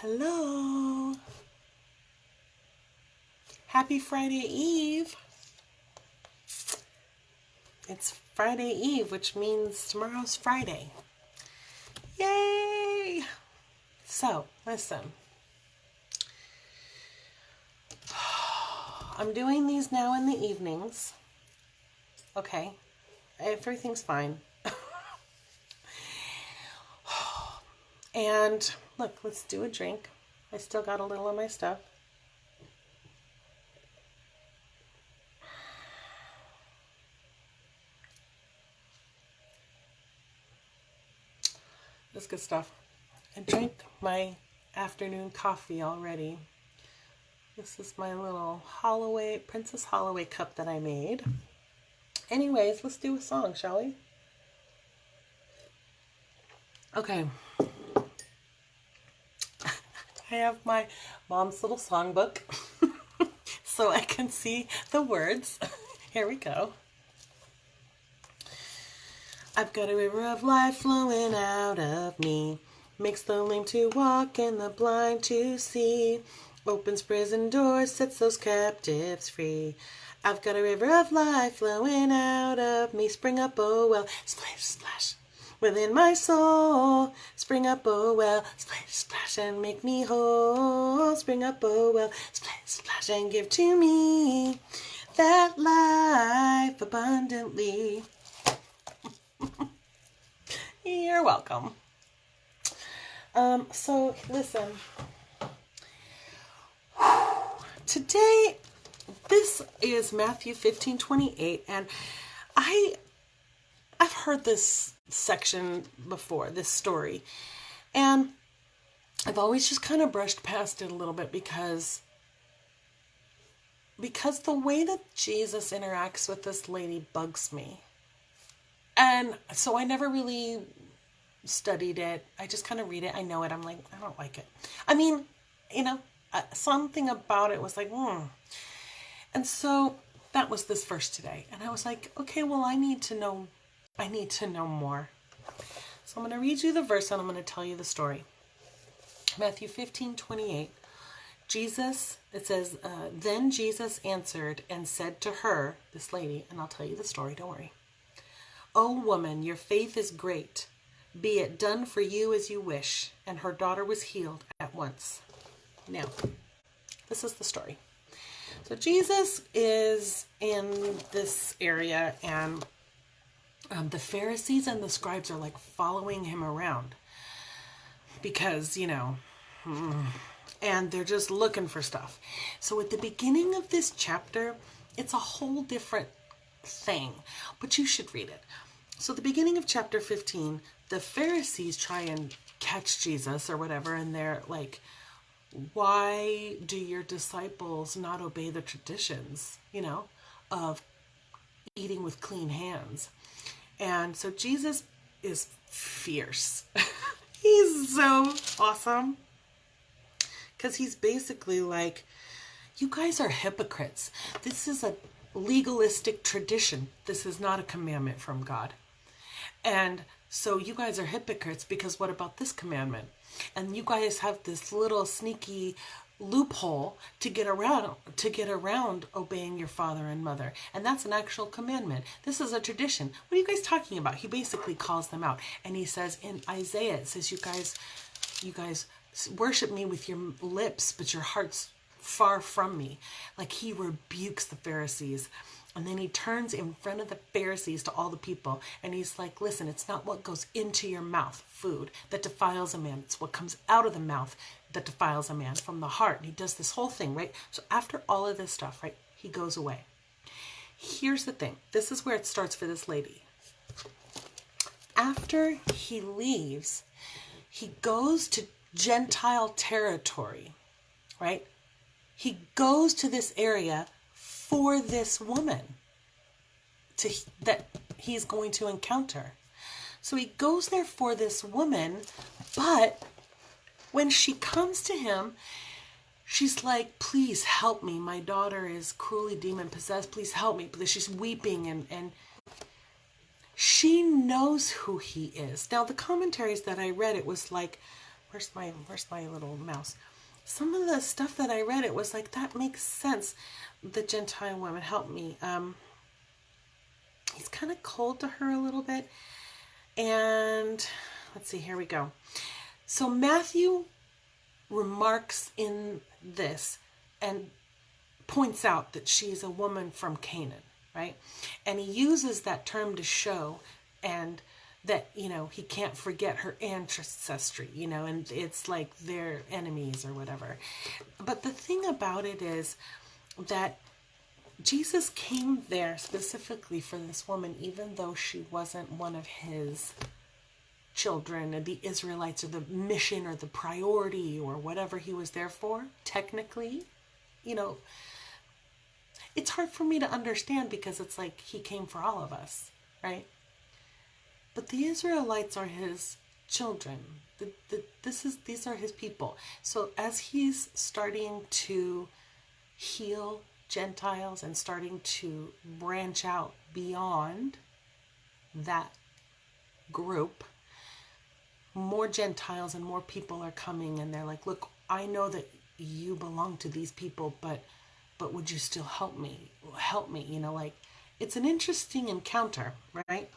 Hello. Happy Friday Eve. It's Friday Eve, which means tomorrow's Friday. Yay! So, listen. I'm doing these now in the evenings. Okay. Everything's fine. And look, let's do a drink. I still got a little of my stuff. That's good stuff. I drank my afternoon coffee already. This is my little Holloway, Princess Holloway cup that I made. Anyways, let's do a song, shall we? Okay. I have my mom's little songbook so I can see the words. Here we go. I've got a river of life flowing out of me. Makes the lame to walk and the blind to see. Opens prison doors, sets those captives free. I've got a river of life flowing out of me. Spring up, oh well, splash, splash. Within my soul, spring up, oh well, splash, splash, and make me whole. Spring up, oh well, splash, splash, and give to me that life abundantly. You're welcome. So listen. Today, this is Matthew 15:28, and I've heard this section before, this story, and I've always just kind of brushed past it a little bit because the way that Jesus interacts with this lady bugs me. And so I never really studied it. I just kind of read it. I know it. I'm like, I don't like it. I mean, something about it was like, And so that was this verse today. And I was like, okay, well, I need to know more. So I'm going to read you the verse and I'm going to tell you the story. Matthew 15:28. Jesus, it says, then Jesus answered and said to her, this lady, and I'll tell you the story, don't worry. "O woman, your faith is great. Be it done for you as you wish." And her daughter was healed at once. Now, this is the story. So Jesus is in this area, and the Pharisees and the scribes are like following him around because, and they're just looking for stuff. So at the beginning of this chapter, it's a whole different thing, but you should read it. So the beginning of chapter 15, the Pharisees try and catch Jesus or whatever, and they're like, why do your disciples not obey the traditions, of eating with clean hands? And so Jesus is fierce. He's so awesome. Because he's basically like, you guys are hypocrites. This is a legalistic tradition. This is not a commandment from God. And so you guys are hypocrites because what about this commandment? And you guys have this little sneaky loophole to get around obeying your father and mother. And that's an actual commandment. This is a tradition. What are you guys talking about? He basically calls them out. And he says in Isaiah, it says, you guys worship me with your lips, but your heart's far from me. Like he rebukes the Pharisees. And then he turns in front of the Pharisees to all the people. And he's like, listen, it's not what goes into your mouth, food, that defiles a man. It's what comes out of the mouth that defiles a man, from the heart. And he does this whole thing, right? So after all of this stuff, right, he goes away. Here's the thing. This is where it starts for this lady. After he leaves, he goes to Gentile territory, right? He goes to this area for this woman that he's going to encounter. So he goes there for this woman, but when she comes to him, she's like, please help me. My daughter is cruelly demon possessed. Please help me. Because she's weeping and she knows who he is. Now, the commentaries that I read, it was like where's my little mouse? Some of the stuff that I read, it was like, that makes sense. The Gentile woman, help me. He's kind of cold to her a little bit. And let's see, here we go. So Matthew remarks in this and points out that she's a woman from Canaan, right? And he uses that term to show and that, you know, he can't forget her ancestry, you know, and it's like they're enemies or whatever. But the thing about it is that Jesus came there specifically for this woman, even though she wasn't one of his children, or the Israelites, or the mission, or the priority, or whatever he was there for, technically. You know, it's hard for me to understand because it's like he came for all of us, right? But the Israelites are his children. These are his people. So as he's starting to heal Gentiles and starting to branch out beyond that group, more Gentiles and more people are coming, and they're like, look, I know that you belong to these people, but would you still help me? Help me, you know, like, it's an interesting encounter, right?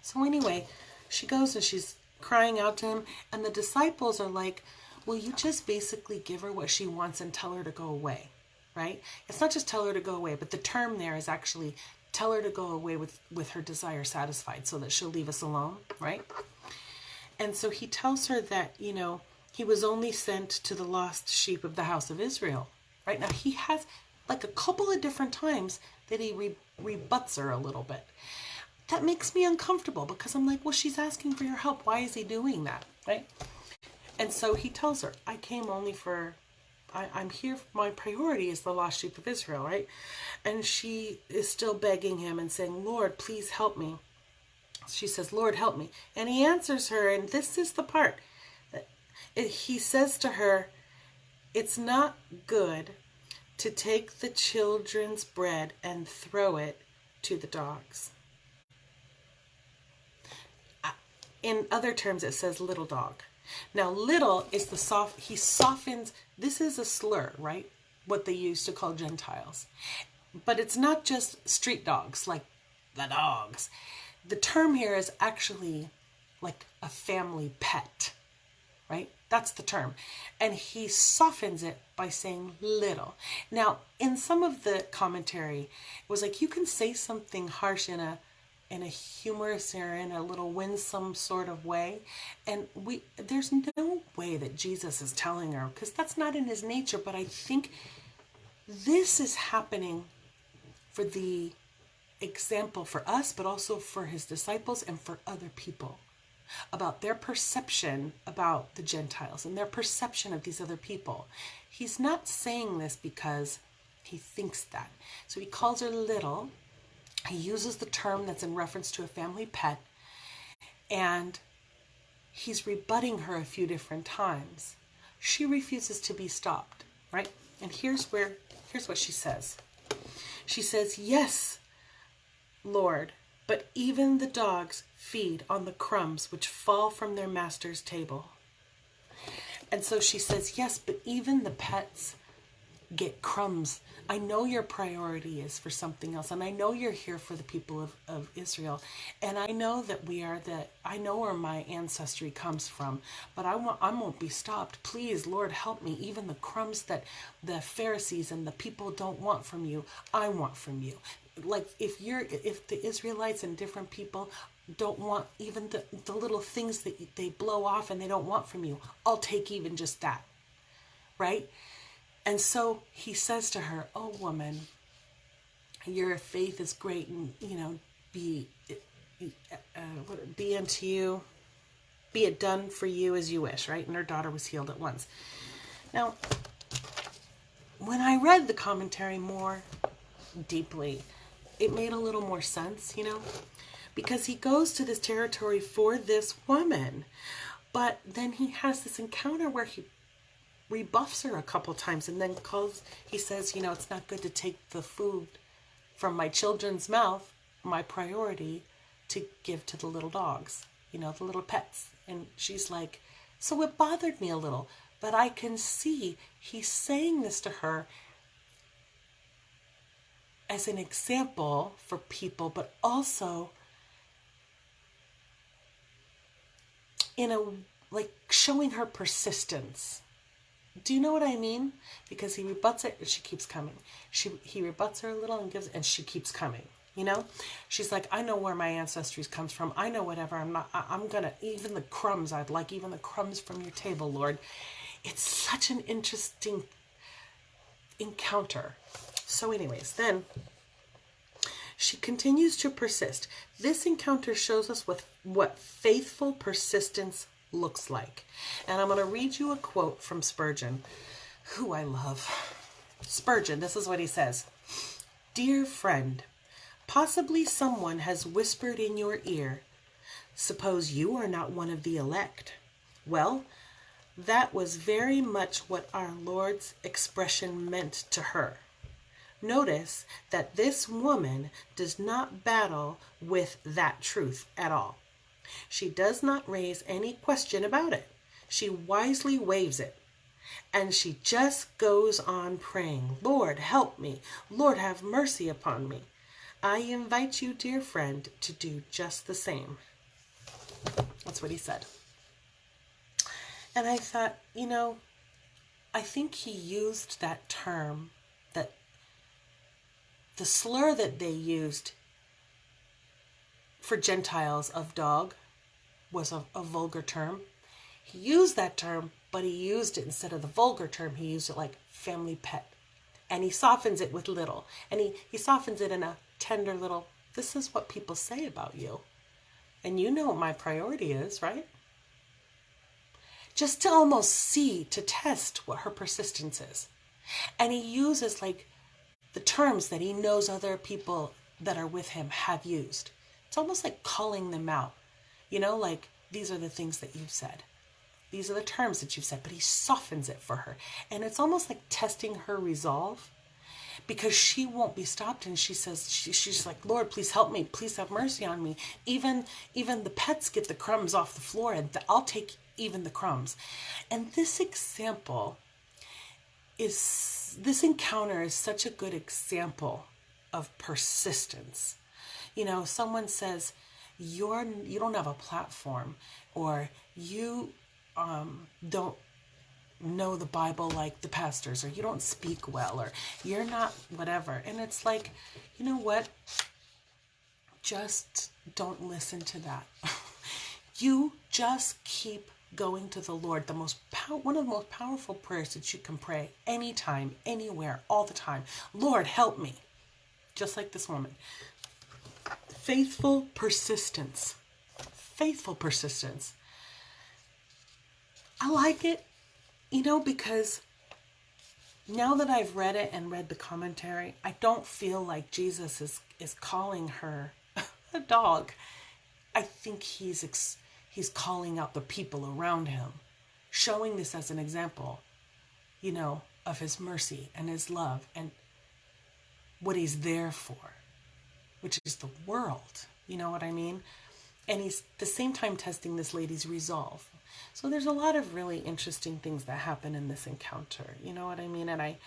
So anyway, she goes and she's crying out to him, and the disciples are like, will you just basically give her what she wants and tell her to go away, right? It's not just tell her to go away, but the term there is actually tell her to go away with her desire satisfied so that she'll leave us alone, right? And so he tells her that, you know, he was only sent to the lost sheep of the house of Israel, right? Now he has like a couple of different times that he rebuts her a little bit. That makes me uncomfortable because I'm like, well, she's asking for your help. Why is he doing that, right? And so he tells her, I came only for, I'm here, my priority is the lost sheep of Israel, right? And she is still begging him and saying, Lord, please help me. She says, Lord, help me. And he answers her, and this is the part. He says to her, it's not good to take the children's bread and throw it to the dogs. In other terms, it says little dog. Now, little is the soft, he softens, this is a slur, right? What they used to call Gentiles. But it's not just street dogs, like the dogs. The term here is actually like a family pet, right? That's the term. And he softens it by saying little. Now, in some of the commentary, it was like you can say something harsh in a humorous or in a little winsome sort of way. And there's no way that Jesus is telling her, because that's not in his nature. But I think this is happening for the example for us, but also for his disciples and for other people, about their perception about the Gentiles and their perception of these other people. He's not saying this because he thinks that. So he calls her little. He uses the term that's in reference to a family pet, and he's rebutting her a few different times. She refuses to be stopped, right? And here's what she says. She says, yes, Lord, but even the dogs feed on the crumbs which fall from their master's table. And so she says, yes, but even the pets get crumbs. I know your priority is for something else, and I know you're here for the people of Israel, and I know that I know where my ancestry comes from, but I won't be stopped. Please, Lord, help me. Even the crumbs that the Pharisees and the people don't want from you, I want from you. Like if the Israelites and different people don't want even the little things that they blow off and they don't want from you, I'll take even just that, right? And so he says to her, oh woman, your faith is great, and be unto you, be it done for you as you wish, right? And her daughter was healed at once. Now, when I read the commentary more deeply, it made a little more sense, because he goes to this territory for this woman, but then he has this encounter where he rebuffs her a couple times, and then he says, it's not good to take the food from my children's mouth, my priority, to give to the little dogs, the little pets. And she's like, So it bothered me a little, but I can see he's saying this to her as an example for people, but also in a, like, showing her persistence. Do you know what I mean? Because he rebuts it and she keeps coming. He rebuts her a little and and she keeps coming. You know, she's like, I know where my ancestry comes from. I know whatever. I'm gonna, even the crumbs, I'd like even the crumbs from your table, Lord. It's such an interesting encounter. So anyways, then she continues to persist. This encounter shows us what faithful persistence looks like. And I'm going to read you a quote from Spurgeon, who I love. Spurgeon, this is what he says. Dear friend, possibly someone has whispered in your ear, suppose you are not one of the elect. Well, that was very much what our Lord's expression meant to her. Notice that this woman does not battle with that truth at all. She does not raise any question about it. She wisely waives it. And she just goes on praying, Lord, help me. Lord, have mercy upon me. I invite you, dear friend, to do just the same. That's what he said. And I thought, you know, I think he used that term, that the slur that they used for Gentiles of dog was a vulgar term. He used that term, but he used it instead of the vulgar term. He used it like family pet. And he softens it with little. And he softens it in a tender little, this is what people say about you. And you know what my priority is, right? Just to almost see, to test what her persistence is. And he uses like the terms that he knows other people that are with him have used. It's almost like calling them out. You know, like, these are the things that you've said. These are the terms that you've said, but he softens it for her. And it's almost like testing her resolve, because she won't be stopped. And she says, she's like, Lord, please help me. Please have mercy on me. Even the pets get the crumbs off the floor, and I'll take even the crumbs. And this encounter is such a good example of persistence. You know, someone says, you don't have a platform, or you don't know the Bible like the pastors, or you don't speak well, or you're not whatever. And it's like, you know what? Just don't listen to that. You just keep going to the Lord. One of the most powerful prayers that you can pray anytime, anywhere, all the time. Lord, help me. Just like this woman. Faithful persistence. Faithful persistence. I like it, you know, because now that I've read it and read the commentary, I don't feel like Jesus is calling her a dog. I think he's calling out the people around him, showing this as an example, you know, of his mercy and his love and what he's there for, which is the world. You know what I mean? And he's at the same time testing this lady's resolve. So there's a lot of really interesting things that happen in this encounter. You know what I mean? And it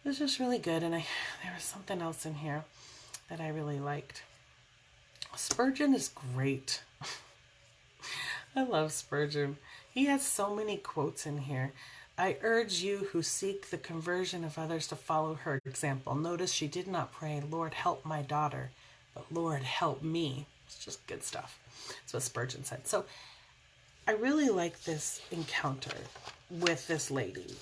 was just really good. And there was something else in here that I really liked. Spurgeon is great. I love Spurgeon. He has so many quotes in here. I urge you who seek the conversion of others to follow her example. Notice she did not pray, Lord, help my daughter, but Lord, help me. It's just good stuff. That's what Spurgeon said. So I really like this encounter with this lady.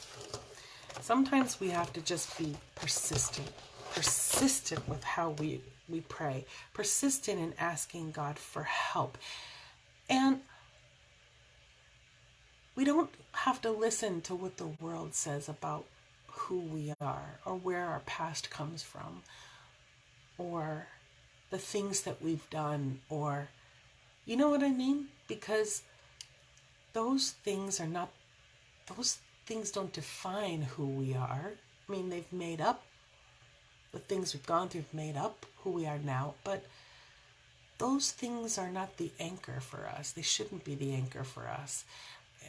Sometimes we have to just be persistent with how we pray, persistent in asking God for help. And we don't have to listen to what the world says about who we are, or where our past comes from, or the things that we've done, or, you know what I mean? Because those things don't define who we are. I mean, they've made up, the things we've gone through have made up who we are now, but those things are not the anchor for us. They shouldn't be the anchor for us.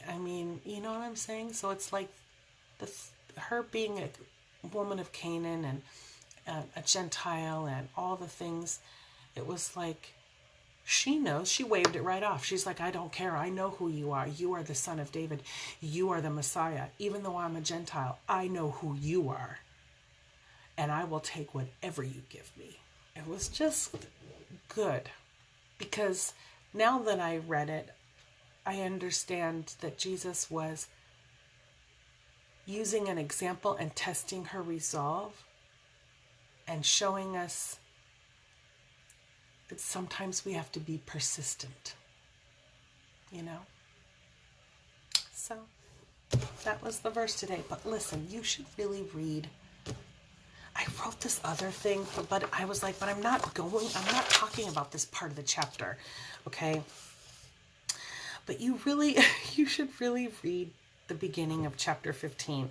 I mean, you know what I'm saying? So it's like this, her being a woman of Canaan and a Gentile and all the things, it was like, she knows. She waved it right off. She's like, I don't care. I know who you are. You are the son of David. You are the Messiah. Even though I'm a Gentile, I know who you are. And I will take whatever you give me. It was just good. Because now that I read it, I understand that Jesus was using an example and testing her resolve and showing us that sometimes we have to be persistent, you know? So that was the verse today. But listen, you should really read. I wrote this other thing, but I was like, but I'm not talking about this part of the chapter, okay? But you should really read the beginning of chapter 15.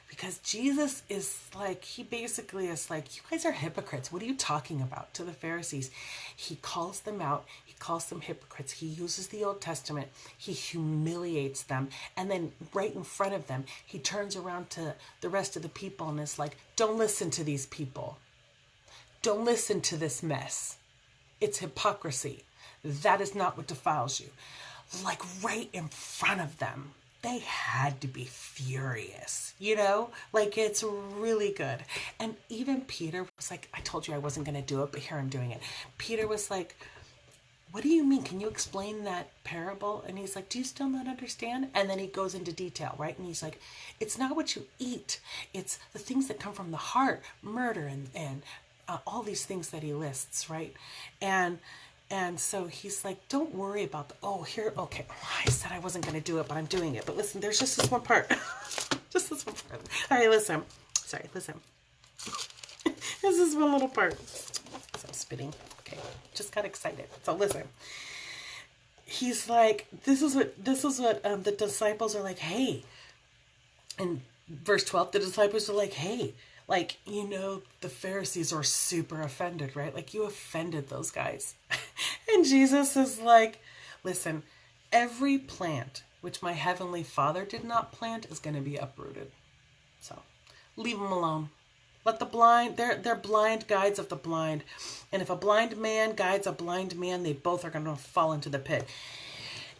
Because Jesus is like, he basically is like, you guys are hypocrites. What are you talking about? To the Pharisees. He calls them out. He calls them hypocrites. He uses the Old Testament. He humiliates them. And then right in front of them, he turns around to the rest of the people and is like, don't listen to these people. Don't listen to this mess. It's hypocrisy. That is not what defiles you. Like right in front of them. They had to be furious, you know? Like, it's really good. And even Peter was like, I told you I wasn't going to do it, but here I'm doing it. Peter was like, what do you mean? Can you explain that parable? And he's like, do you still not understand? And then he goes into detail, right? And he's like, it's not what you eat. It's the things that come from the heart, murder and all these things that he lists, right? And so he's like, don't worry about okay, I said I wasn't going to do it, but I'm doing it. But listen, there's just this one part. Just this one part. All right, listen. Sorry, listen. This is one little part. So I'm spitting. Okay, just got excited. So listen. He's like, this is what the disciples are like, hey. In verse 12, the disciples are like, hey. Like, you know, the Pharisees are super offended, right? Like, you offended those guys. And Jesus is like, listen, every plant which my heavenly Father did not plant is going to be uprooted. So, leave them alone. Let the blind, they're blind guides of the blind. And if a blind man guides a blind man, they both are going to fall into the pit.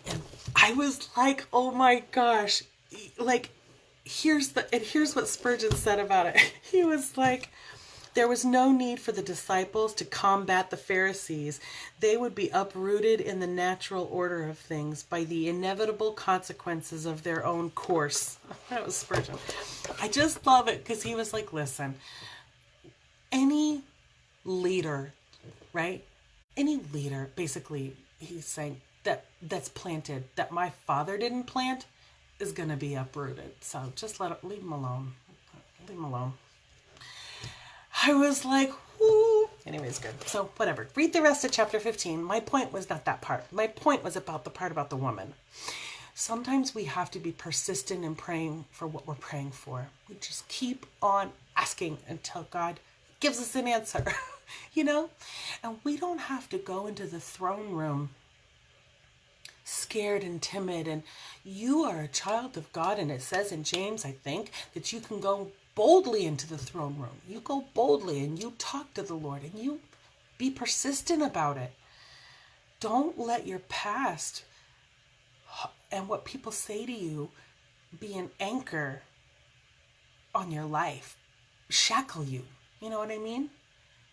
And I was like, oh my gosh, like, here's what Spurgeon said about it. He was like, there was no need for the disciples to combat the Pharisees. They would be uprooted in the natural order of things by the inevitable consequences of their own course. That was Spurgeon. I just love it because he was like, listen, any leader, right? Any leader, basically, he's saying that's planted, that my Father didn't plant, is going to be uprooted. So just leave him alone. Leave him alone. I was like, whoo. Anyways, good. So whatever. Read the rest of chapter 15. My point was not that part. My point was about the part about the woman. Sometimes we have to be persistent in praying for what we're praying for. We just keep on asking until God gives us an answer, you know? And we don't have to go into the throne room scared and timid, and you are a child of God, and it says in James, I think, that you can go boldly into the throne room. You go boldly and you talk to the Lord and you be persistent about it. Don't let your past and what people say to you be an anchor on your life, shackle you. You know what I mean?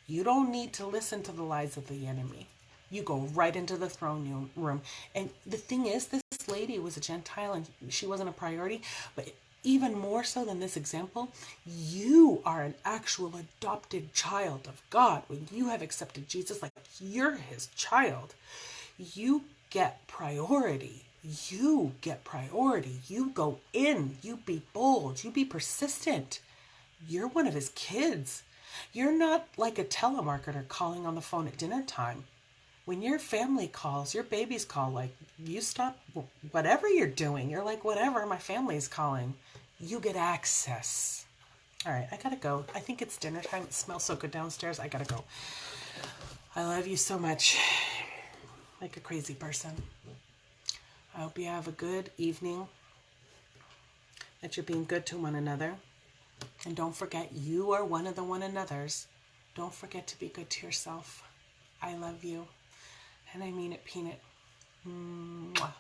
You don't need to listen to the lies of the enemy. You go right into the throne room. And the thing is, this lady was a Gentile and she wasn't a priority. But even more so than this example, you are an actual adopted child of God. When you have accepted Jesus, like you're his child, you get priority. You get priority. You go in. You be bold. You be persistent. You're one of his kids. You're not like a telemarketer calling on the phone at dinner time. When your family calls, your babies call, like, you stop whatever you're doing. You're like, whatever, my family's calling. You get access. All right, I gotta go. I think it's dinner time. It smells so good downstairs. I gotta go. I love you so much. Like a crazy person. I hope you have a good evening, that you're being good to one another. And don't forget, you are one of the one another's. Don't forget to be good to yourself. I love you. And I mean it, Peanut. Mwah.